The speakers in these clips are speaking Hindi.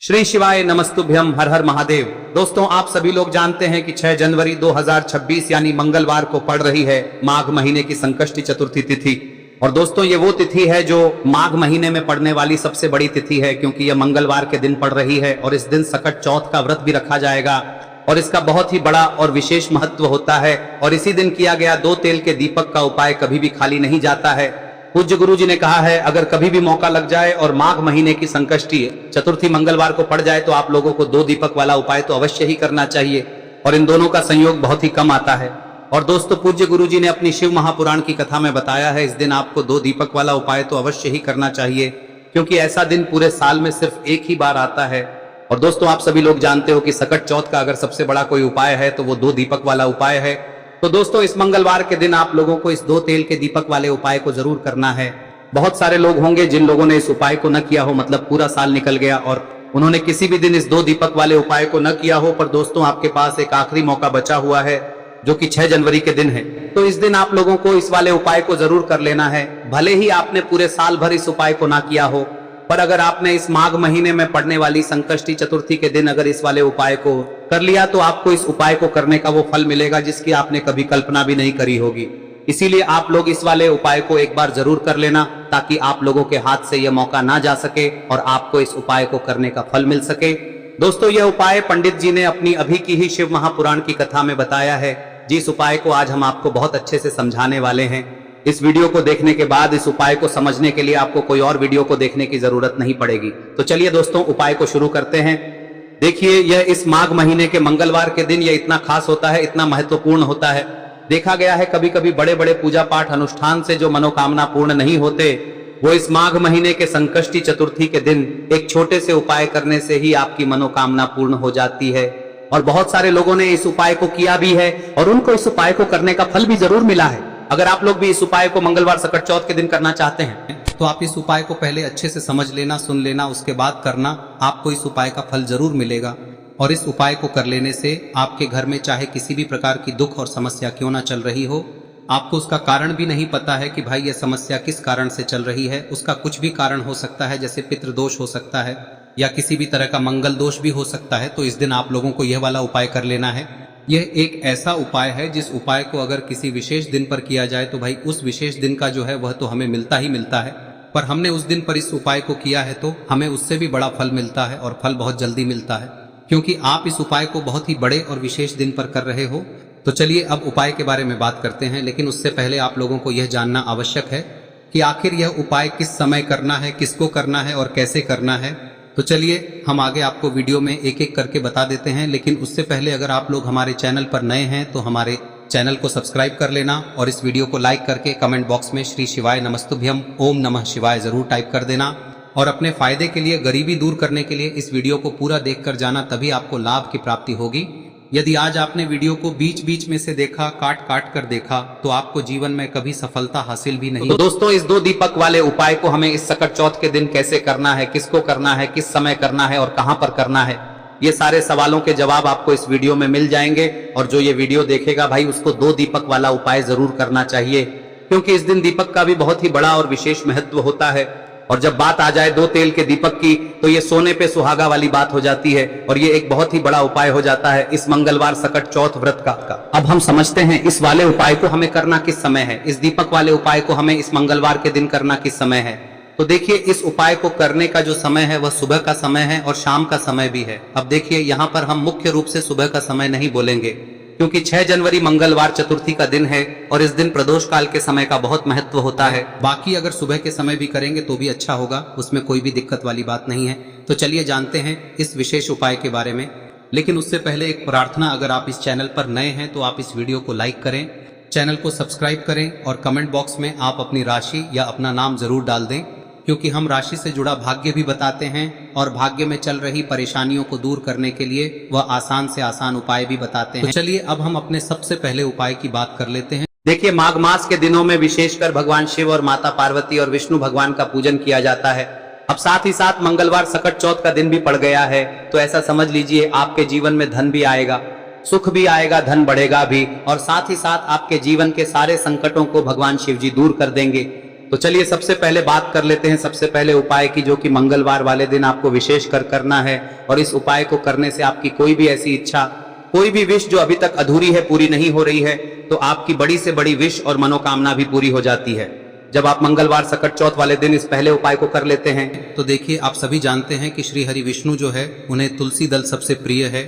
श्री शिवाय नमस्तुभ्यम, हर हर महादेव। दोस्तों, आप सभी लोग जानते हैं कि 6 जनवरी 2026 यानी मंगलवार को पड़ रही है माघ महीने की संकष्टी चतुर्थी तिथि। और दोस्तों, ये वो तिथि है जो माघ महीने में पड़ने वाली सबसे बड़ी तिथि है, क्योंकि यह मंगलवार के दिन पड़ रही है और इस दिन सकट चौथ का व्रत भी रखा जाएगा और इसका बहुत ही बड़ा और विशेष महत्व होता है। और इसी दिन किया गया 2 तेल के दीपक का उपाय कभी भी खाली नहीं जाता है। पूज्य गुरु जी ने कहा है, अगर कभी भी मौका लग जाए और माघ महीने की संकष्टी चतुर्थी मंगलवार को पड़ जाए तो आप लोगों को 2 दीपक वाला उपाय तो अवश्य ही करना चाहिए। और इन दोनों का संयोग बहुत ही कम आता है। और दोस्तों, पूज्य गुरु जी ने अपनी शिव महापुराण की कथा में बताया है, इस दिन आपको 2 दीपक वाला उपाय तो अवश्य ही करना चाहिए, क्योंकि ऐसा दिन पूरे साल में सिर्फ एक ही बार आता है। और दोस्तों, आप सभी लोग जानते हो कि सकट चौथ का अगर सबसे बड़ा कोई उपाय है तो वो 2 दीपक वाला उपाय है। तो दोस्तों, इस मंगलवार के दिन आप लोगों को इस 2 तेल के दीपक वाले उपाय को जरूर करना है। बहुत सारे लोग होंगे जिन लोगों ने इस उपाय को न किया हो, मतलब पूरा साल निकल गया और उन्होंने किसी भी दिन इस 2 दीपक वाले उपाय को न किया हो। पर दोस्तों, आपके पास एक आखिरी मौका बचा हुआ है जो कि 6 जनवरी के दिन है। तो इस दिन आप लोगों को इस वाले उपाय को जरूर कर लेना है। भले ही आपने पूरे साल भर इस उपाय को ना किया हो, पर अगर आपने इस माघ महीने में पड़ने वाली संकष्टी चतुर्थी के दिन अगर इस वाले उपाय को कर लिया तो आपको इस उपाय को करने का वो फल मिलेगा जिसकी आपने कभी कल्पना भी नहीं करी होगी। इसीलिए आप लोग इस वाले उपाय को एक बार जरूर कर लेना, ताकि आप लोगों के हाथ से यह मौका ना जा सके और आपको इस उपाय को करने का फल मिल सके। दोस्तों, यह उपाय पंडित जी ने अपनी अभी की ही शिव महापुराण की कथा में बताया है, जिस उपाय को आज हम आपको बहुत अच्छे से समझाने वाले हैं। इस वीडियो को देखने के बाद इस उपाय को समझने के लिए आपको कोई और वीडियो को देखने की जरूरत नहीं पड़ेगी। तो चलिए दोस्तों, उपाय को शुरू करते हैं। देखिए, यह इस माघ महीने के मंगलवार के दिन यह इतना खास होता है, इतना महत्वपूर्ण होता है। देखा गया है कभी कभी बड़े बड़े पूजा पाठ अनुष्ठान से जो मनोकामना पूर्ण नहीं होते, वो इस माघ महीने के संकष्टी चतुर्थी के दिन एक छोटे से उपाय करने से ही आपकी मनोकामना पूर्ण हो जाती है। और बहुत सारे लोगों ने इस उपाय को किया भी है और उनको इस उपाय को करने का फल भी जरूर मिला है। अगर आप लोग भी इस उपाय को मंगलवार सकट चौथ के दिन करना चाहते हैं तो आप इस उपाय को पहले अच्छे से समझ लेना, सुन लेना, उसके बाद करना। आपको इस उपाय का फल जरूर मिलेगा। और इस उपाय को कर लेने से आपके घर में चाहे किसी भी प्रकार की दुख और समस्या क्यों ना चल रही हो, आपको उसका कारण भी नहीं पता है कि भाई यह समस्या किस कारण से चल रही है, उसका कुछ भी कारण हो सकता है, जैसे पितृदोष हो सकता है या किसी भी तरह का मंगल दोष भी हो सकता है। तो इस दिन आप लोगों को यह वाला उपाय कर लेना है। यह एक ऐसा उपाय है जिस उपाय को अगर किसी विशेष दिन पर किया जाए तो भाई उस विशेष दिन का जो है वह तो हमें मिलता ही मिलता है, पर हमने उस दिन पर इस उपाय को किया है तो हमें उससे भी बड़ा फल मिलता है और फल बहुत जल्दी मिलता है, क्योंकि आप इस उपाय को बहुत ही बड़े और विशेष दिन पर कर रहे हो। तो चलिए अब उपाय के बारे में बात करते हैं, लेकिन उससे पहले आप लोगों को यह जानना आवश्यक है कि आखिर यह उपाय किस समय करना है, किसको करना है और कैसे करना है। तो चलिए हम आगे आपको वीडियो में एक एक करके बता देते हैं, लेकिन उससे पहले अगर आप लोग हमारे चैनल पर नए हैं तो हमारे चैनल को सब्सक्राइब कर लेना और इस वीडियो को लाइक करके कमेंट बॉक्स में श्री शिवाय नमस्तुभ्यम ओम नमः शिवाय जरूर टाइप कर देना। और अपने फायदे के लिए, गरीबी दूर करने के लिए इस वीडियो को पूरा देख कर जाना, तभी आपको लाभ की प्राप्ति होगी। यदि आज आपने वीडियो को बीच बीच में से देखा, काट काट कर देखा, तो आपको जीवन में कभी सफलता हासिल भी नहीं। तो दोस्तों, इस 2 दीपक वाले उपाय को हमें इस सकट चौथ के दिन कैसे करना है, किसको करना है, किस समय करना है और कहां पर करना है, ये सारे सवालों के जवाब आपको इस वीडियो में मिल जाएंगे। और जो ये वीडियो देखेगा भाई, उसको 2 दीपक वाला उपाय जरूर करना चाहिए, क्योंकि इस दिन दीपक का भी बहुत ही बड़ा और विशेष महत्व होता है। और जब बात आ जाए 2 तेल के दीपक की, तो ये सोने पे सुहागा वाली बात हो जाती है और ये एक बहुत ही बड़ा उपाय हो जाता है इस मंगलवार सकट चौथ व्रत का। अब हम समझते हैं इस वाले उपाय को हमें करना किस समय है, इस दीपक वाले उपाय को हमें इस मंगलवार के दिन करना किस समय है। तो देखिए, इस उपाय को करने का जो समय है वह सुबह का समय है और शाम का समय भी है। अब देखिए, यहाँ पर हम मुख्य रूप से सुबह का समय नहीं बोलेंगे, क्योंकि 6 जनवरी मंगलवार चतुर्थी का दिन है और इस दिन प्रदोष काल के समय का बहुत महत्व होता है। बाकी अगर सुबह के समय भी करेंगे तो भी अच्छा होगा, उसमें कोई भी दिक्कत वाली बात नहीं है। तो चलिए जानते हैं इस विशेष उपाय के बारे में। लेकिन उससे पहले एक प्रार्थना, अगर आप इस चैनल पर नए हैं तो आप इस वीडियो को लाइक करें, चैनल को सब्सक्राइब करें और कमेंट बॉक्स में आप अपनी राशि या अपना नाम जरूर डाल दें, क्योंकि हम राशि से जुड़ा भाग्य भी बताते हैं और भाग्य में चल रही परेशानियों को दूर करने के लिए वह आसान से आसान उपाय भी बताते हैं। तो चलिए अब हम अपने सबसे पहले उपाय की बात कर लेते हैं। देखिए, माघ मास के दिनों में विशेषकर भगवान शिव और माता पार्वती और विष्णु भगवान का पूजन किया जाता है। अब साथ ही साथ मंगलवार सकट चौथ का दिन भी पड़ गया है, तो ऐसा समझ लीजिए आपके जीवन में धन भी आएगा, सुख भी आएगा, धन बढ़ेगा भी, और साथ ही साथ आपके जीवन के सारे संकटों को भगवान शिव जी दूर कर देंगे। तो चलिए सबसे पहले बात कर लेते हैं सबसे पहले उपाय की, जो कि मंगलवार वाले दिन आपको विशेष कर करना है। और इस उपाय को करने से आपकी कोई भी ऐसी इच्छा, कोई भी विश जो अभी तक अधूरी है, पूरी नहीं हो रही है, तो आपकी बड़ी से बड़ी विश और मनोकामना भी पूरी हो जाती है जब आप मंगलवार सकट चौथ वाले दिन इस पहले उपाय को कर लेते हैं। तो देखिए, आप सभी जानते हैं कि श्री हरि विष्णु जो है उन्हें तुलसी दल सबसे प्रिय है।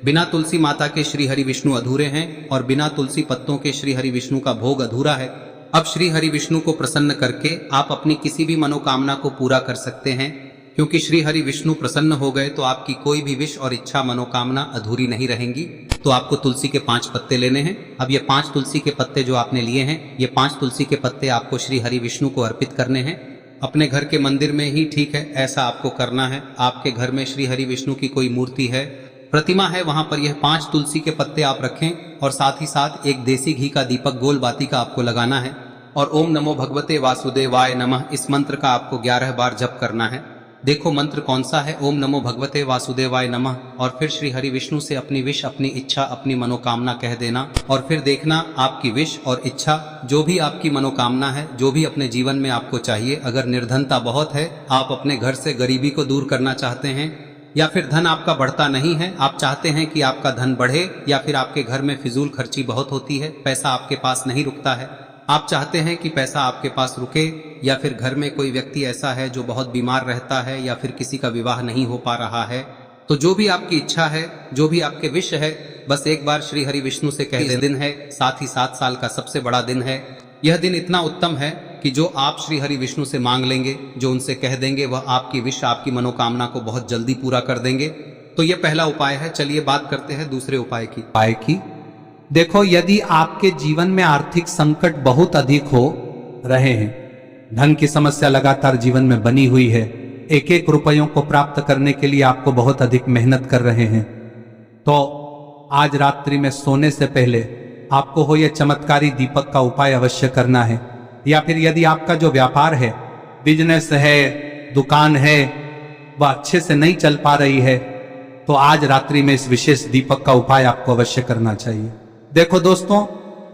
बिना तुलसी माता के श्री हरि विष्णु अधूरे हैं और बिना तुलसी पत्तों के श्री हरि विष्णु का भोग अधूरा है। अब श्री हरि विष्णु को प्रसन्न करके आप अपनी किसी भी मनोकामना को पूरा कर सकते हैं, क्योंकि श्री हरि विष्णु प्रसन्न हो गए तो आपकी कोई भी विश और इच्छा मनोकामना अधूरी नहीं रहेंगी। तो आपको तुलसी के 5 पत्ते लेने हैं। अब ये 5 तुलसी के पत्ते जो आपने लिए हैं, ये 5 तुलसी के पत्ते आपको श्री हरि विष्णु को अर्पित करने हैं। अपने घर के मंदिर में ही ठीक है, ऐसा आपको करना है। आपके घर में श्री हरि विष्णु की कोई मूर्ति है, प्रतिमा है, वहां पर यह 5 तुलसी के पत्ते आप रखें और साथ ही साथ एक देसी घी का दीपक गोल बाती का आपको लगाना है। और ओम नमो भगवते वासुदेवाय नमः इस मंत्र का आपको 11 बार जप करना है। देखो मंत्र कौन सा है, ओम नमो भगवते वासुदेवाय नमः, और फिर श्री हरि विष्णु से अपनी विश, अपनी इच्छा, अपनी मनोकामना कह देना। और फिर देखना आपकी विश और इच्छा, जो भी आपकी मनोकामना है, जो भी अपने जीवन में आपको चाहिए। अगर निर्धनता बहुत है, आप अपने घर से गरीबी को दूर करना चाहते हैं, या फिर धन आपका बढ़ता नहीं है, आप चाहते हैं कि आपका धन बढ़े, या फिर आपके घर में फिजूल खर्ची बहुत होती है, पैसा आपके पास नहीं रुकता है, आप चाहते हैं कि पैसा आपके पास रुके, या फिर घर में कोई व्यक्ति ऐसा है जो बहुत बीमार रहता है, या फिर किसी का विवाह नहीं हो पा रहा है, तो जो भी आपकी इच्छा है, जो भी आपके विश है, बस एक बार श्री हरि विष्णु से कह दे। दिन है, साथ ही 7 साल का सबसे बड़ा दिन है। यह दिन इतना उत्तम है कि जो आप श्री हरि विष्णु से मांग लेंगे, जो उनसे कह देंगे, वह आपकी विश, आपकी मनोकामना को बहुत जल्दी पूरा कर देंगे। तो यह पहला उपाय है। चलिए बात करते हैं दूसरे उपाय की। देखो, यदि आपके जीवन में आर्थिक संकट बहुत अधिक हो रहे हैं, धन की समस्या लगातार जीवन में बनी हुई है, एक एक रुपयों को प्राप्त करने के लिए आपको बहुत अधिक मेहनत कर रहे हैं, तो आज रात्रि में सोने से पहले आपको हो यह चमत्कारी दीपक का उपाय अवश्य करना है। या फिर यदि आपका जो व्यापार है, बिजनेस है, दुकान है, वह अच्छे से नहीं चल पा रही है, तो आज रात्रि में इस विशेष दीपक का उपाय आपको अवश्य करना चाहिए। देखो दोस्तों,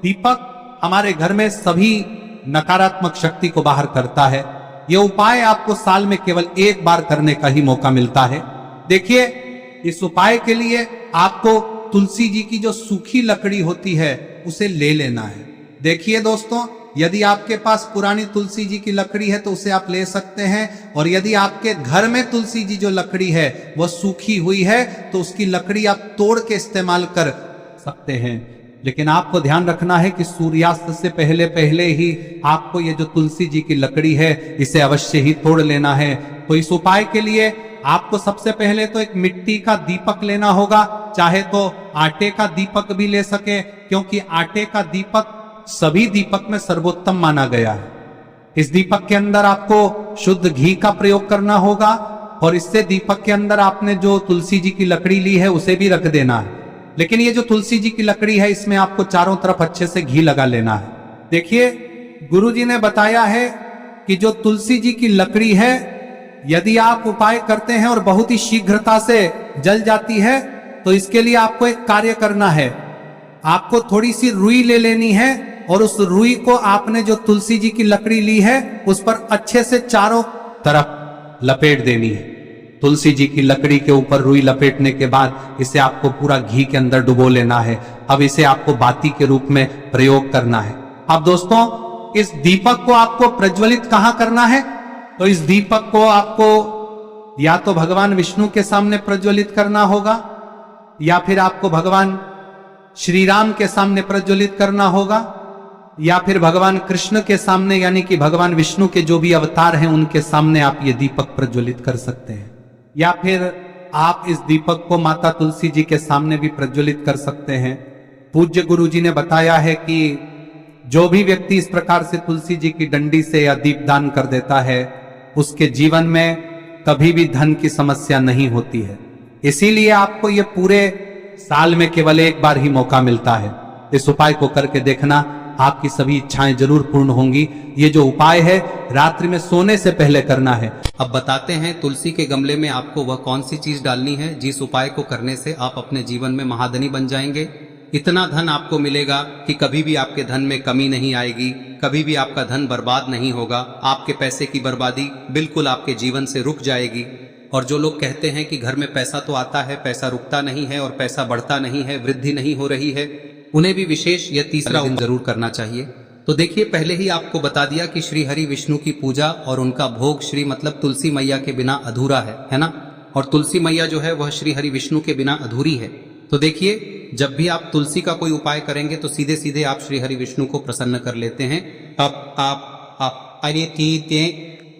दीपक हमारे घर में सभी नकारात्मक शक्ति को बाहर करता है। यह उपाय आपको साल में केवल 1 बार करने का ही मौका मिलता है। देखिए, इस उपाय के लिए आपको तुलसी जी की जो सूखी लकड़ी होती है उसे ले लेना है। देखिए दोस्तों, यदि आपके पास पुरानी तुलसी जी की लकड़ी है तो उसे आप ले सकते हैं, और यदि आपके घर में तुलसी जी जो लकड़ी है वह सूखी हुई है तो उसकी लकड़ी आप तोड़ के इस्तेमाल कर सकते हैं। लेकिन आपको ध्यान रखना है कि सूर्यास्त से पहले पहले ही आपको ये जो तुलसी जी की लकड़ी है इसे अवश्य ही तोड़ लेना है। तो इस उपाय के लिए आपको सबसे पहले तो एक मिट्टी का दीपक लेना होगा, चाहे तो आटे का दीपक भी ले सके, क्योंकि आटे का दीपक सभी दीपक में सर्वोत्तम माना गया है। इस दीपक के अंदर आपको शुद्ध घी का प्रयोग करना होगा, और इससे दीपक के अंदर आपने जो तुलसी जी की लकड़ी ली है उसे भी रख देना है। लेकिन ये जो तुलसी जी की लकड़ी है, इसमें आपको चारों तरफ अच्छे से घी लगा लेना है। देखिए, गुरुजी ने बताया है कि जो तुलसी जी की लकड़ी है, यदि आप उपाय करते हैं और बहुत ही शीघ्रता से जल जाती है, तो इसके लिए आपको एक कार्य करना है। आपको थोड़ी सी रुई ले लेनी है, और उस रुई को आपने जो तुलसी जी की लकड़ी ली है उस पर अच्छे से चारों तरफ लपेट देनी है। तुलसी जी की लकड़ी के ऊपर रुई लपेटने के बाद इसे आपको पूरा घी के अंदर डुबो लेना है। अब इसे आपको बाती के रूप में प्रयोग करना है। अब दोस्तों, इस दीपक को आपको प्रज्वलित कहां करना है? तो इस दीपक को आपको या तो भगवान विष्णु के सामने प्रज्वलित करना होगा, या फिर आपको भगवान श्री राम के सामने प्रज्वलित करना होगा, या फिर भगवान कृष्ण के सामने, यानी कि भगवान विष्णु के जो भी अवतार हैं उनके सामने आप ये दीपक प्रज्वलित कर सकते हैं। या फिर आप इस दीपक को माता तुलसी जी के सामने भी प्रज्वलित कर सकते हैं। पूज्य गुरु जी ने बताया है कि जो भी व्यक्ति इस प्रकार से तुलसी जी की डंडी से या दीपदान कर देता है, उसके जीवन में कभी भी धन की समस्या नहीं होती है। इसीलिए आपको ये पूरे साल में केवल 1 बार ही मौका मिलता है। इस उपाय को करके देखना, आपकी सभी इच्छाएं जरूर पूर्ण होंगी। ये जो उपाय है रात्रि में सोने से पहले करना है। अब बताते हैं तुलसी के गमले में आपको वह कौन सी चीज डालनी है जिस उपाय को करने से आप अपने जीवन में महाधनी बन जाएंगे। इतना धन आपको मिलेगा कि कभी भी आपके धन में कमी नहीं आएगी, कभी भी आपका धन बर्बाद नहीं होगा। आपके पैसे की बर्बादी बिल्कुल आपके जीवन से रुक जाएगी। और जो लोग कहते हैं कि घर में पैसा तो आता है, पैसा रुकता नहीं है और पैसा बढ़ता नहीं है, वृद्धि नहीं हो रही है, उन्हें भी विशेष यह तीसरा दिन जरूर करना चाहिए। तो देखिए, पहले ही आपको बता दिया कि श्री हरि विष्णु की पूजा और उनका भोग श्री मतलब तुलसी मैया के बिना अधूरा है ना। और तुलसी मैया जो है वह श्री हरि विष्णु के बिना अधूरी है। तो देखिए, जब भी आप तुलसी का कोई उपाय करेंगे तो सीधे सीधे आप श्री हरि विष्णु को प्रसन्न कर लेते हैं।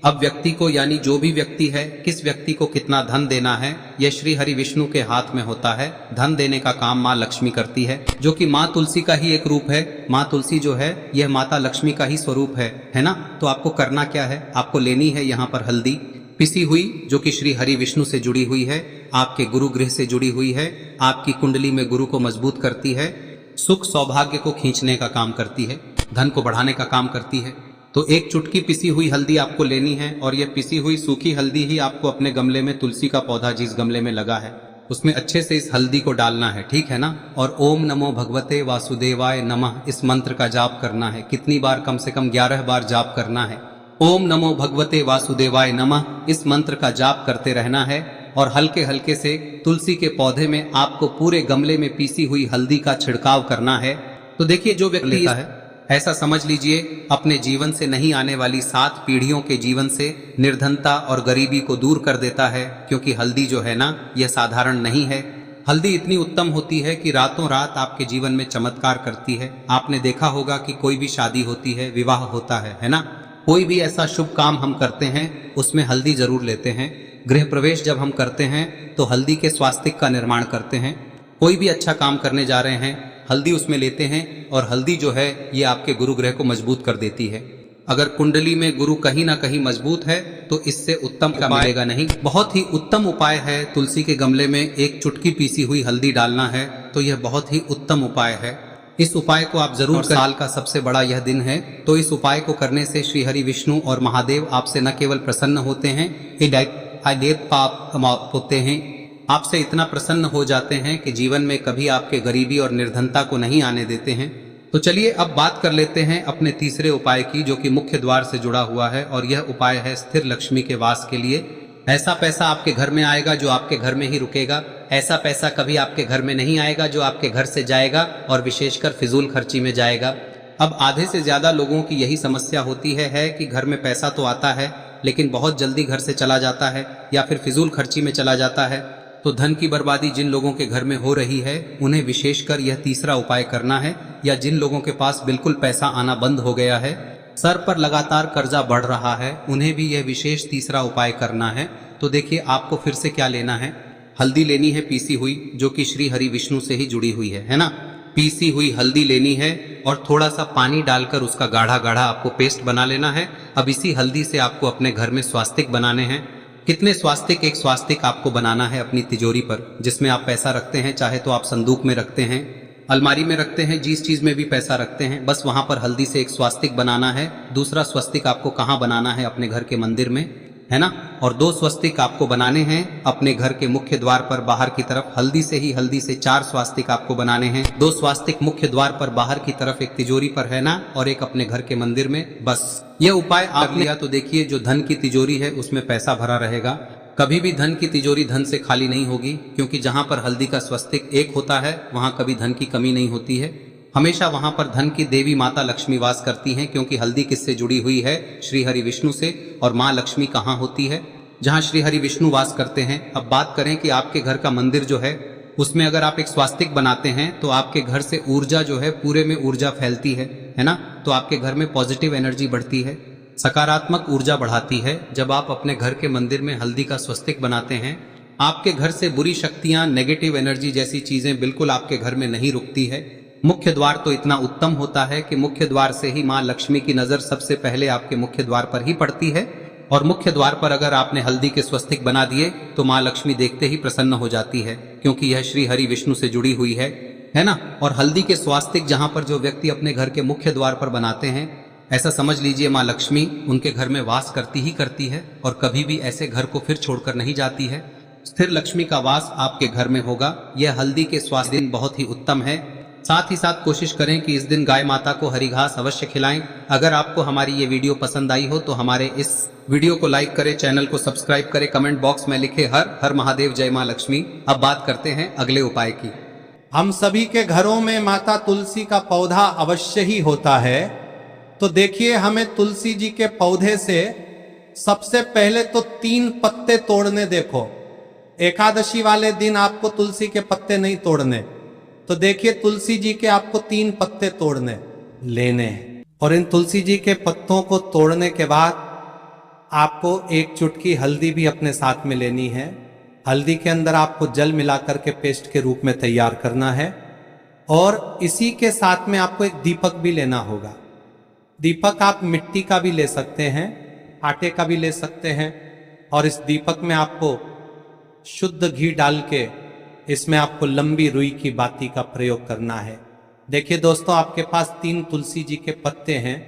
अब व्यक्ति को, यानी जो भी व्यक्ति है, किस व्यक्ति को कितना धन देना है, यह श्री हरि विष्णु के हाथ में होता है। धन देने का काम माँ लक्ष्मी करती है, जो कि माँ तुलसी का ही एक रूप है। माँ तुलसी जो है यह माता लक्ष्मी का ही स्वरूप है ना। तो आपको करना क्या है, आपको लेनी है यहाँ पर हल्दी पिसी हुई, जो कि श्री हरि विष्णु से जुड़ी हुई है, आपके गुरु गृह से जुड़ी हुई है, आपकी कुंडली में गुरु को मजबूत करती है, सुख सौभाग्य को खींचने का काम करती है, धन को बढ़ाने का काम करती है। तो एक चुटकी पिसी हुई हल्दी आपको लेनी है और यह पिसी हुई सूखी हल्दी ही आपको अपने गमले में, तुलसी का पौधा जिस गमले में लगा है उसमें अच्छे से इस हल्दी को डालना है, ठीक है ना। और ओम नमो भगवते वासुदेवाय नमः इस मंत्र का जाप करना है। कितनी बार? कम से कम 11 बार जाप करना है। ओम नमो भगवते वासुदेवाय नमः इस मंत्र का जाप करते रहना है और हल्के हल्के से तुलसी के पौधे में आपको पूरे गमले में पीसी हुई हल्दी का छिड़काव करना है। तो देखिए, जो व्यक्ति लेता है, ऐसा समझ लीजिए अपने जीवन से नहीं आने वाली 7 पीढ़ियों के जीवन से निर्धनता और गरीबी को दूर कर देता है। क्योंकि हल्दी जो है ना, यह साधारण नहीं है। हल्दी इतनी उत्तम होती है कि रातों रात आपके जीवन में चमत्कार करती है। आपने देखा होगा कि कोई भी शादी होती है, विवाह होता है ना, कोई भी ऐसा शुभ काम हम करते हैं उसमें हल्दी जरूर लेते हैं। गृह प्रवेश जब हम करते हैं तो हल्दी के स्वास्तिक का निर्माण करते हैं। कोई भी अच्छा काम करने जा रहे हैं, हल्दी उसमें लेते हैं और हल्दी जो है ये आपके गुरु ग्रह को मजबूत कर देती है। अगर कुंडली में गुरु कहीं ना कहीं मजबूत है तो इससे उत्तम का मिलेगा नहीं। बहुत ही उत्तम उपाय है, तुलसी के गमले में एक चुटकी पीसी हुई हल्दी डालना है। तो यह बहुत ही उत्तम उपाय है। इस उपाय को आप जरूर करें। साल का सबसे बड़ा यह दिन है, तो इस उपाय को करने से श्री हरि विष्णु और महादेव आपसे न केवल प्रसन्न होते हैं, पाप होते हैं, आपसे इतना प्रसन्न हो जाते हैं कि जीवन में कभी आपके गरीबी और निर्धनता को नहीं आने देते हैं। तो चलिए अब बात कर लेते हैं अपने तीसरे उपाय की, जो कि मुख्य द्वार से जुड़ा हुआ है। और यह उपाय है स्थिर लक्ष्मी के वास के लिए। ऐसा पैसा आपके घर में आएगा जो आपके घर में ही रुकेगा। ऐसा पैसा कभी आपके घर में नहीं आएगा जो आपके घर से जाएगा और विशेषकर फिजूल खर्ची में जाएगा। अब आधे से ज्यादा लोगों की यही समस्या होती है कि घर में पैसा तो आता है लेकिन बहुत जल्दी घर से चला जाता है या फिर फिजूल खर्ची में चला जाता है। तो धन की बर्बादी जिन लोगों के घर में हो रही है उन्हें विशेषकर यह तीसरा उपाय करना है। या जिन लोगों के पास बिल्कुल पैसा आना बंद हो गया है, सर पर लगातार कर्जा बढ़ रहा है, उन्हें भी यह विशेष तीसरा उपाय करना है। तो देखिए, आपको फिर से क्या लेना है, हल्दी लेनी है पीसी हुई, जो कि श्री हरि विष्णु से ही जुड़ी हुई है ना। पीसी हुई हल्दी लेनी है और थोड़ा सा पानी डालकर उसका गाढ़ा गाढ़ा आपको पेस्ट बना लेना है। अब इसी हल्दी से आपको अपने घर में स्वास्तिक बनाने हैं। कितने स्वास्तिक? एक स्वास्तिक आपको बनाना है अपनी तिजोरी पर, जिसमें आप पैसा रखते हैं। चाहे तो आप संदूक में रखते हैं, अलमारी में रखते हैं, जिस चीज में भी पैसा रखते हैं, बस वहां पर हल्दी से एक स्वास्तिक बनाना है। दूसरा स्वस्तिक आपको कहाँ बनाना है? अपने घर के मंदिर में, है ना। और 2 स्वस्तिक आपको बनाने हैं अपने घर के मुख्य द्वार पर बाहर की तरफ। हल्दी से 4 स्वास्तिक आपको बनाने हैं। 2 स्वास्तिक मुख्य द्वार पर बाहर की तरफ, एक तिजोरी पर, है ना, और एक अपने घर के मंदिर में। बस यह उपाय आप लिया तो देखिए, जो धन की तिजोरी है उसमें पैसा भरा रहेगा। कभी भी धन की तिजोरी धन से खाली नहीं होगी, क्योंकि जहां पर हल्दी का स्वस्तिक एक होता है वहां कभी धन की कमी नहीं होती है। हमेशा वहां पर धन की देवी माता लक्ष्मी वास करती हैं, क्योंकि हल्दी किससे जुड़ी हुई है? श्री हरि विष्णु से। और माँ लक्ष्मी कहाँ होती है? जहाँ श्री हरि विष्णु वास करते हैं। अब बात करें कि आपके घर का मंदिर जो है उसमें अगर आप एक स्वास्तिक बनाते हैं तो आपके घर से ऊर्जा जो है, पूरे में ऊर्जा फैलती है ना। तो आपके घर में पॉजिटिव एनर्जी बढ़ती है, सकारात्मक ऊर्जा बढ़ाती है। जब आप अपने घर के मंदिर में हल्दी का स्वस्तिक बनाते हैं, आपके घर से बुरी शक्तियां, नेगेटिव एनर्जी जैसी चीजें बिल्कुल आपके घर में नहीं रुकती है। मुख्य द्वार तो इतना उत्तम होता है कि मुख्य द्वार से ही माँ लक्ष्मी की नजर सबसे पहले आपके मुख्य द्वार पर ही पड़ती है। और मुख्य द्वार पर अगर आपने हल्दी के स्वस्तिक बना दिए तो माँ लक्ष्मी देखते ही प्रसन्न हो जाती है, क्योंकि यह श्री हरि विष्णु से जुड़ी हुई है ना। और हल्दी के स्वास्तिक जहां पर जो व्यक्ति अपने घर के मुख्य द्वार पर बनाते हैं, ऐसा समझ लीजिए माँ लक्ष्मी उनके घर में वास करती ही करती है और कभी भी ऐसे घर को फिर छोड़कर नहीं जाती है। स्थिर लक्ष्मी का वास आपके घर में होगा। यह हल्दी के स्वास्थ्य दिन बहुत ही उत्तम है। साथ ही साथ कोशिश करें कि इस दिन गाय माता को हरी घास अवश्य खिलाएं। अगर आपको हमारी ये वीडियो पसंद आई हो तो हमारे इस वीडियो को लाइक करें, चैनल को सब्सक्राइब करें, कमेंट बॉक्स में लिखे हर हर महादेव, जय मां लक्ष्मी। अब बात करते हैं अगले उपाय की। हम सभी के घरों में माता तुलसी का पौधा अवश्य ही होता है। तो देखिए, हमें तुलसी जी के पौधे से सबसे पहले तो 3 पत्ते तोड़ने। देखो, एकादशी वाले दिन आपको तुलसी के पत्ते नहीं तोड़ने। तो देखिए, तुलसी जी के आपको 3 पत्ते तोड़ने लेने हैं। और इन तुलसी जी के पत्तों को तोड़ने के बाद आपको 1 चुटकी हल्दी भी अपने साथ में लेनी है। हल्दी के अंदर आपको जल मिलाकर के पेस्ट के रूप में तैयार करना है। और इसी के साथ में आपको एक दीपक भी लेना होगा। दीपक आप मिट्टी का भी ले सकते हैं, आटे का भी ले सकते हैं। और इस दीपक में आपको शुद्ध घी डाल के इसमें आपको लंबी रुई की बाती का प्रयोग करना है। देखिए दोस्तों, आपके पास 3 तुलसी जी के पत्ते हैं।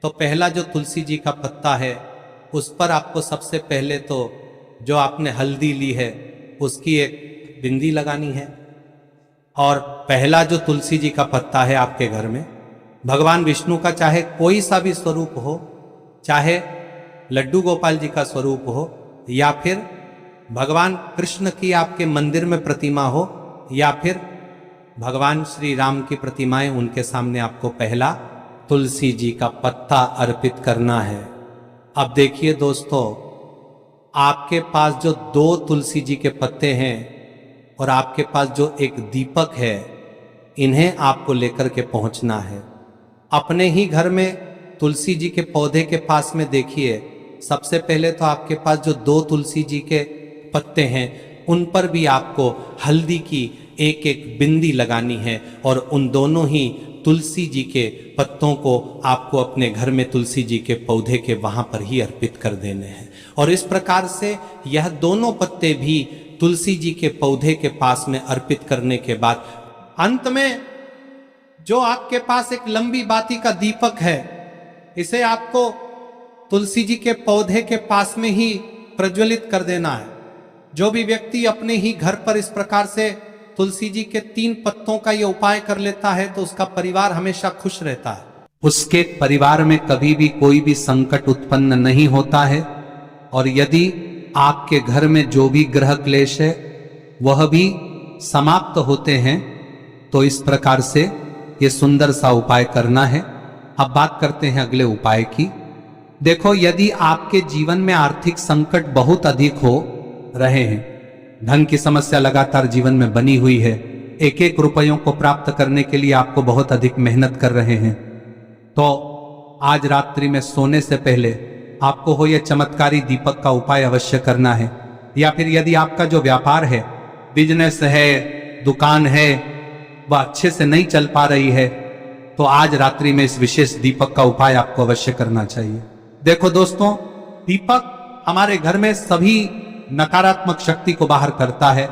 तो पहला जो तुलसी जी का पत्ता है उस पर आपको सबसे पहले तो जो आपने हल्दी ली है उसकी एक बिंदी लगानी है। और पहला जो तुलसी जी का पत्ता है आपके घर में, भगवान विष्णु का चाहे कोई सा भी स्वरूप हो, चाहे लड्डू गोपाल जी का स्वरूप हो, या फिर भगवान कृष्ण की आपके मंदिर में प्रतिमा हो, या फिर भगवान श्री राम की प्रतिमाएं, उनके सामने आपको पहला तुलसी जी का पत्ता अर्पित करना है। अब देखिए दोस्तों, आपके पास जो 2 तुलसी जी के पत्ते हैं और आपके पास जो एक दीपक है, इन्हें आपको लेकर के पहुंचना है। अपने ही घर में तुलसी जी के पौधे के पास में देखिए, सबसे पहले तो आपके पास जो 2 तुलसी जी के पत्ते हैं उन पर भी आपको हल्दी की एक एक बिंदी लगानी है। और उन दोनों ही तुलसी जी के पत्तों को आपको अपने घर में तुलसी जी के पौधे के वहां पर ही अर्पित कर देने हैं। और इस प्रकार से यह दोनों पत्ते भी तुलसी जी के पौधे के पास में अर्पित करने के बाद अंत में जो आपके पास एक लंबी बाती का दीपक है, इसे आपको तुलसी जी के पौधे के पास में ही प्रज्वलित कर देना है। जो भी व्यक्ति अपने ही घर पर इस प्रकार से तुलसी जी के 3 पत्तों का यह उपाय कर लेता है तो उसका परिवार हमेशा खुश रहता है। उसके परिवार में कभी भी कोई भी संकट उत्पन्न नहीं होता है। और यदि आपके घर में जो भी ग्रह क्लेश है वह भी समाप्त होते हैं। तो इस प्रकार से ये सुंदर सा उपाय करना है। अब बात करते हैं अगले उपाय की। देखो, यदि आपके जीवन में आर्थिक संकट बहुत अधिक हो रहे हैं, धन की समस्या लगातार जीवन में बनी हुई है, एक एक रुपयों को प्राप्त करने के लिए आपको बहुत अधिक मेहनत कर रहे हैं, तो आज रात्रि में सोने से पहले आपको हो यह चमत्कारी दीपक का उपाय अवश्य करना है। या फिर यदि आपका जो व्यापार है, बिजनेस है, दुकान है, वह अच्छे से नहीं चल पा रही है, तो आज रात्रि में इस विशेष दीपक का उपाय आपको अवश्य करना चाहिए। देखो दोस्तों, दीपक हमारे घर में सभी नकारात्मक शक्ति को बाहर करता है।